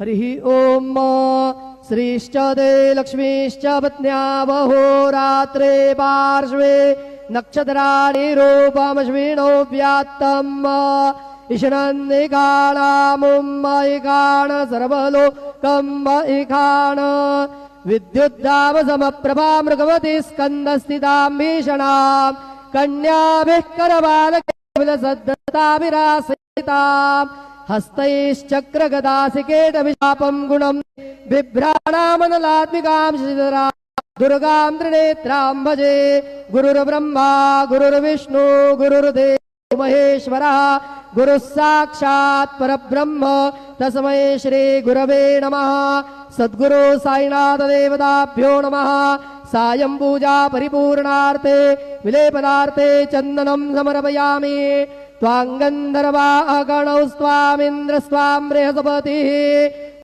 हरिः ओम श्रीश्च दे लक्ष्मीश्च पत्न्या रात्रे पार्श्वे नक्षत्राणि रूपमश्विनो व्यात्तम् ईशनन्निकाणामुम्मयिकाण सर्वलोकम् इकाण विद्युद्दावसमप्रभा मृगवती स्कन्दस्थितां भीषणां कन्याभिः करबालकेवलसद्दताभिरासिताम् हस्तैश्चक्रगदासिकेटविशापं गुणं बिभ्राणामनलात्मिकां श्रीधरा दुर्गां त्रिनेत्रां भजे। गुरुर्ब्रह्मा गुरुर्विष्णु गुरुर्देवो महेश्वरः गुरुः साक्षात् परब्रह्म तस्मै श्री गुरवे नमः। सद्गुरु साईनाथ देवताभ्यो नमः। सायं पूजा परिपूर्णार्थे विलेपनार्थे चन्दनं समर्पयामि। त्वां गन्धर्वा गणौ स्वामिन्द्र स्वां बृहस्पतिः